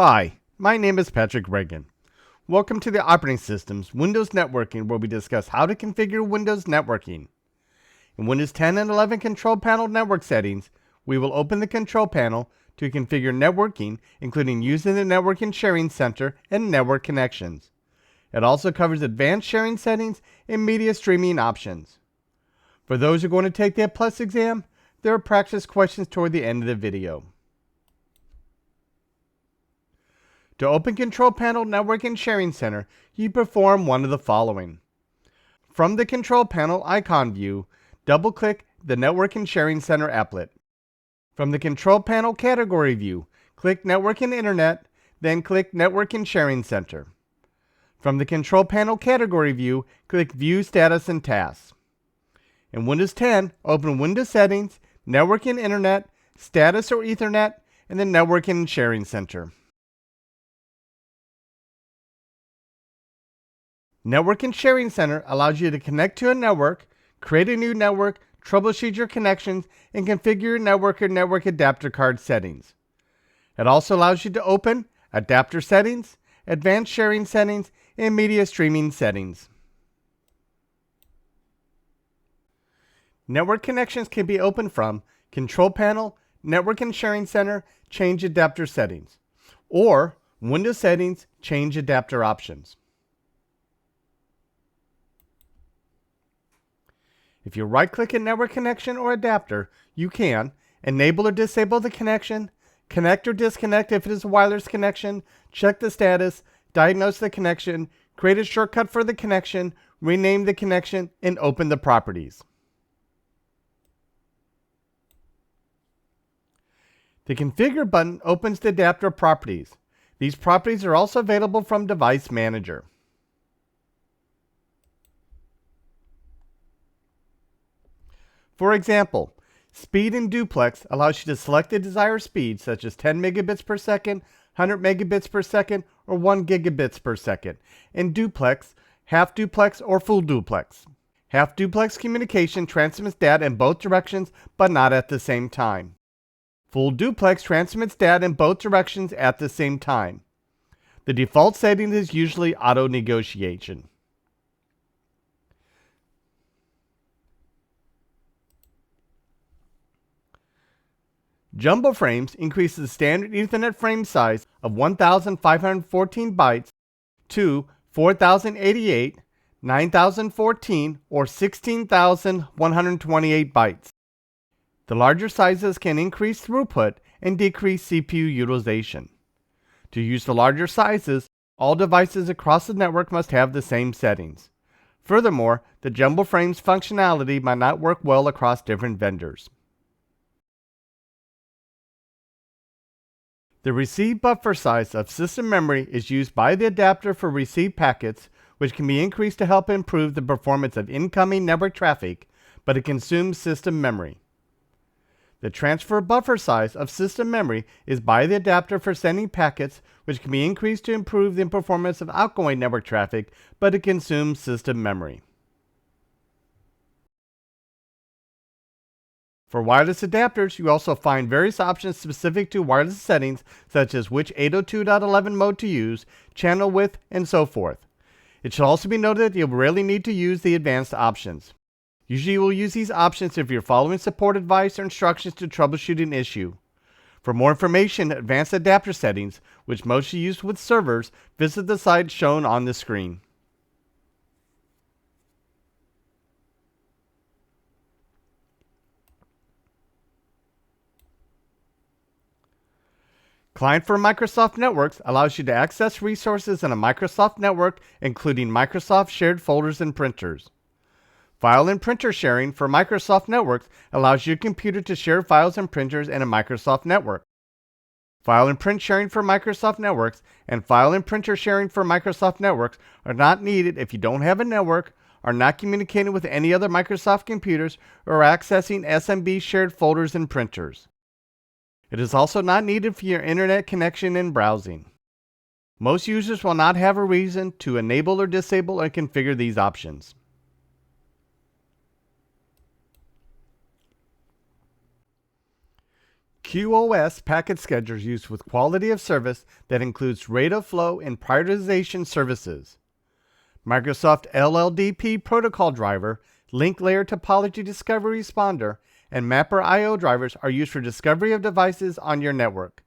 Hi, my name is Patrick Reagan. Welcome to the Operating Systems Windows Networking, where we discuss how to configure Windows networking. In Windows 10 and 11 Control Panel network settings, we will open the Control Panel to configure networking, including using the Network and Sharing Center and network connections. It also covers advanced sharing settings and media streaming options. For those who are going to take the A+ exam, there are practice questions toward the end of the video. To open Control Panel Network and Sharing Center, you perform one of the following. From the Control Panel icon view, double-click the Network and Sharing Center applet. From the Control Panel category view, click Network and Internet, then click Network and Sharing Center. From the Control Panel category view, click View Status and Tasks. In Windows 10, open Windows Settings, Network and Internet, Status or Ethernet, and the Network and Sharing Center. Network and Sharing Center allows you to connect to a network, create a new network, troubleshoot your connections, and configure your network or network adapter card settings. It also allows you to open adapter settings, advanced sharing settings, and media streaming settings. Network connections can be opened from Control Panel, Network and Sharing Center, Change Adapter Settings, or Windows Settings, Change Adapter Options. If you right-click a network connection or adapter, you can enable or disable the connection, connect or disconnect if it is a wireless connection, check the status, diagnose the connection, create a shortcut for the connection, rename the connection, and open the properties. The Configure button opens the adapter properties. These properties are also available from Device Manager. For example, Speed in Duplex allows you to select the desired speed, such as 10 megabits per second, 100 megabits per second, or 1 gigabits per second. In Duplex, Half Duplex, or Full Duplex. Half Duplex communication transmits data in both directions, but not at the same time. Full Duplex transmits data in both directions at the same time. The default setting is usually auto negotiation. Jumbo frames increase the standard Ethernet frame size of 1,514 bytes to 4,088, 9,014, or 16,128 bytes. The larger sizes can increase throughput and decrease CPU utilization. To use the larger sizes, all devices across the network must have the same settings. Furthermore, the jumbo frame's functionality might not work well across different vendors. The received buffer size of system memory is used by the adapter for received packets, which can be increased to help improve the performance of incoming network traffic, but it consumes system memory. The transfer buffer size of system memory is by the adapter for sending packets, which can be increased to improve the performance of outgoing network traffic, but it consumes system memory. For wireless adapters, you also find various options specific to wireless settings, such as which 802.11 mode to use, channel width, and so forth. It should also be noted that you'll rarely need to use the advanced options. Usually you will use these options if you're following support advice or instructions to troubleshoot an issue. For more information, advanced adapter settings, which mostly used with servers, visit the site shown on the screen. Client for Microsoft Networks allows you to access resources in a Microsoft network, including Microsoft shared folders and printers. File and printer sharing for Microsoft Networks allows your computer to share files and printers in a Microsoft network. File and print sharing for Microsoft Networks and file and printer sharing for Microsoft Networks are not needed if you don't have a network, are not communicating with any other Microsoft computers, or are accessing SMB shared folders and printers. It is also not needed for your internet connection and browsing. Most users will not have a reason to enable or disable or configure these options. QoS packet schedulers used with quality of service that includes rate of flow and prioritization services. Microsoft LLDP protocol driver, link layer topology discovery responder, and mapper I/O drivers are used for discovery of devices on your network.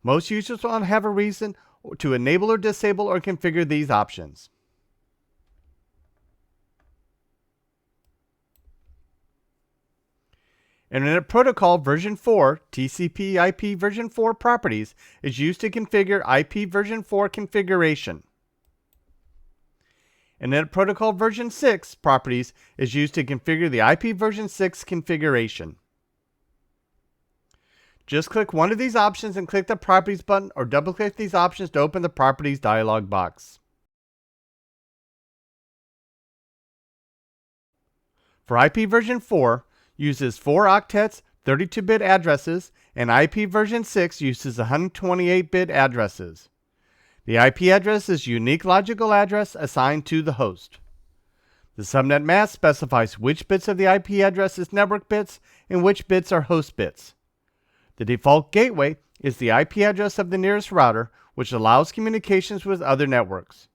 Most users will have a reason to enable or disable or configure these options. Internet Protocol version 4 TCP IP version 4 properties is used to configure IP version 4 configuration. Internet Protocol version 6 properties is used to configure the IP version 6 configuration. Just click one of these options and click the Properties button, or double-click these options to open the Properties dialog box. For IP version 4, uses 4 octets, 32-bit addresses, and IP version 6 uses 128-bit addresses. The IP address is a unique logical address assigned to the host. The subnet mask specifies which bits of the IP address is network bits and which bits are host bits. The default gateway is the IP address of the nearest router, which allows communications with other networks.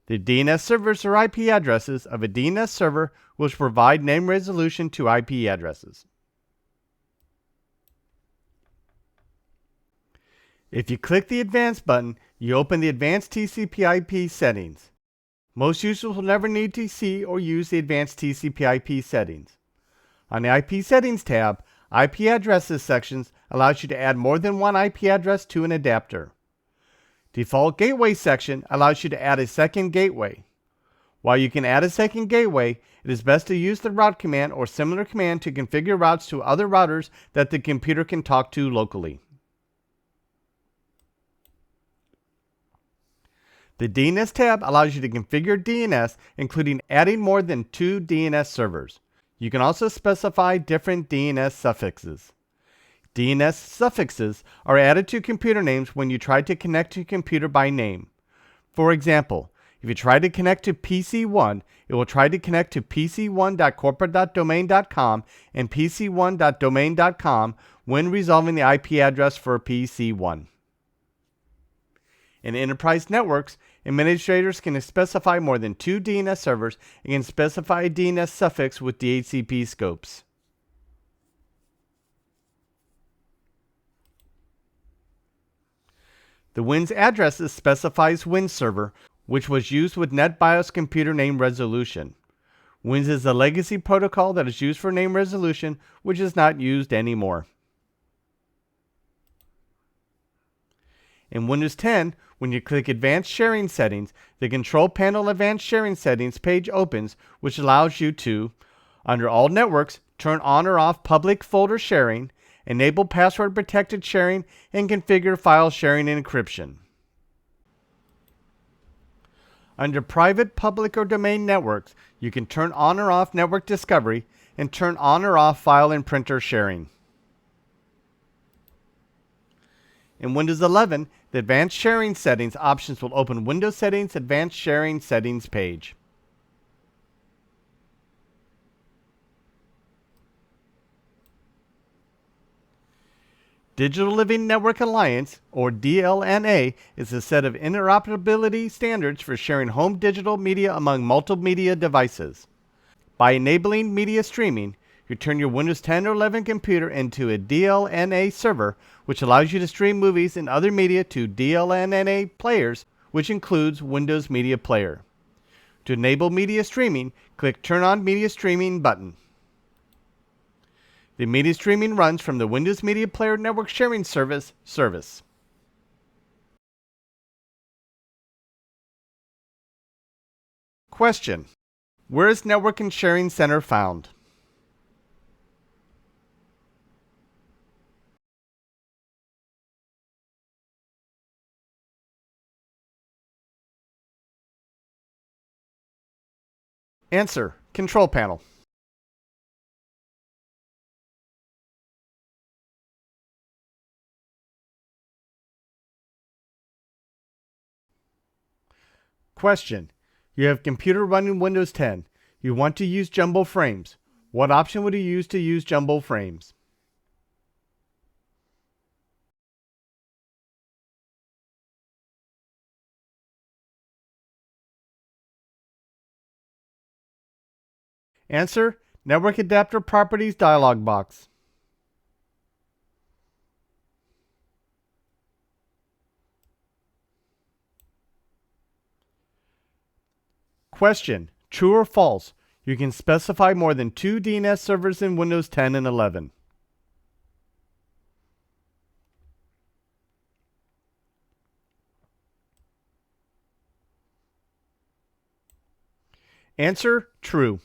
The DNS servers are IP addresses of a DNS server which provide name resolution to IP addresses. If you click the Advanced button, you open the Advanced TCP/IP settings. Most users will never need to see or use the Advanced TCP/IP settings. On the IP Settings tab, IP Addresses sections allows you to add more than one IP address to an adapter. Default Gateway section allows you to add a second gateway. While you can add a second gateway, it is best to use the route command or similar command to configure routes to other routers that the computer can talk to locally. The DNS tab allows you to configure DNS, including adding more than 2 DNS servers. You can also specify different DNS suffixes. DNS suffixes are added to computer names when you try to connect to a computer by name. For example, if you try to connect to PC1, it will try to connect to pc1.corporate.domain.com and pc1.domain.com when resolving the IP address for PC1. In enterprise networks, administrators can specify more than 2 DNS servers and can specify a DNS suffix with DHCP scopes. The WINS addresses specifies WINS server, which was used with NetBIOS computer name resolution. WINS is a legacy protocol that is used for name resolution, which is not used anymore. In Windows 10, when you click Advanced Sharing Settings, the Control Panel Advanced Sharing Settings page opens, which allows you to, under All Networks, turn on or off public folder sharing, enable password-protected sharing, and configure file sharing and encryption. Under Private, Public, or Domain Networks, you can turn on or off network discovery and turn on or off file and printer sharing. In Windows 11, the Advanced Sharing Settings options will open Windows Settings Advanced Sharing Settings page. Digital Living Network Alliance, or DLNA, is a set of interoperability standards for sharing home digital media among multimedia devices. By enabling media streaming, you turn your Windows 10 or 11 computer into a DLNA server, which allows you to stream movies and other media to DLNA players, which includes Windows Media Player. To enable media streaming, click Turn on Media Streaming button. The media streaming runs from the Windows Media Player Network Sharing Service. Question: where is Network and Sharing Center found? Answer: Control Panel. Question: you have a computer running Windows 10. You want to use jumbo frames. What option would you use to use jumbo frames? Answer: Network Adapter Properties dialog box. Question: True or false? You can specify more than 2 DNS servers in Windows 10 and 11. Answer: True.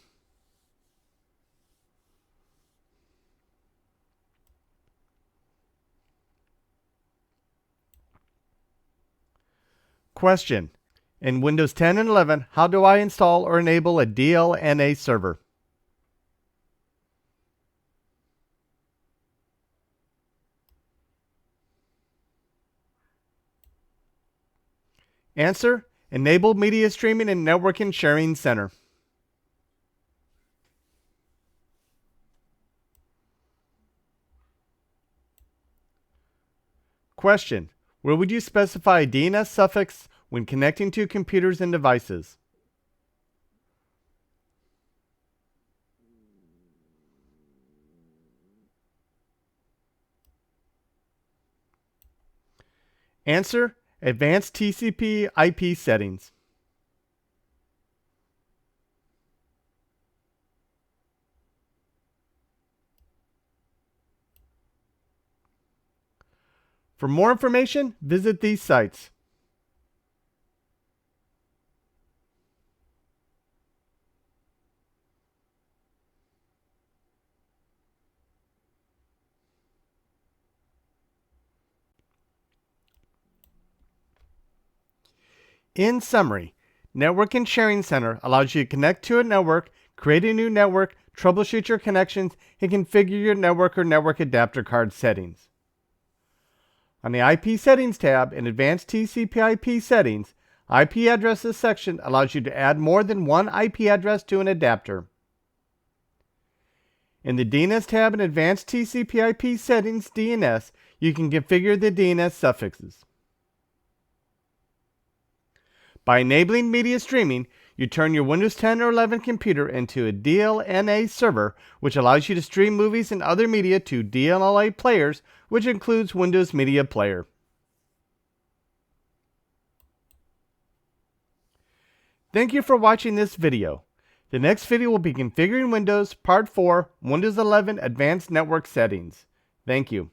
Question: In Windows 10 and 11, how do I install or enable a DLNA server? Answer: Enable Media Streaming and Networking Sharing Center. Question: Where would you specify a DNS suffix when connecting to computers and devices? Answer: Advanced TCP IP settings. For more information, visit these sites. In summary, Network and Sharing Center allows you to connect to a network, create a new network, troubleshoot your connections, and configure your network or network adapter card settings. On the IP Settings tab in Advanced TCP/IP Settings, IP Addresses section allows you to add more than one IP address to an adapter. In the DNS tab in Advanced TCP/IP Settings DNS, you can configure the DNS suffixes. By enabling media streaming, you turn your Windows 10 or 11 computer into a DLNA server, which allows you to stream movies and other media to DLNA players, which includes Windows Media Player. Thank you for watching this video. The next video will be Configuring Windows Part 4, Windows 11 Advanced Network Settings. Thank you.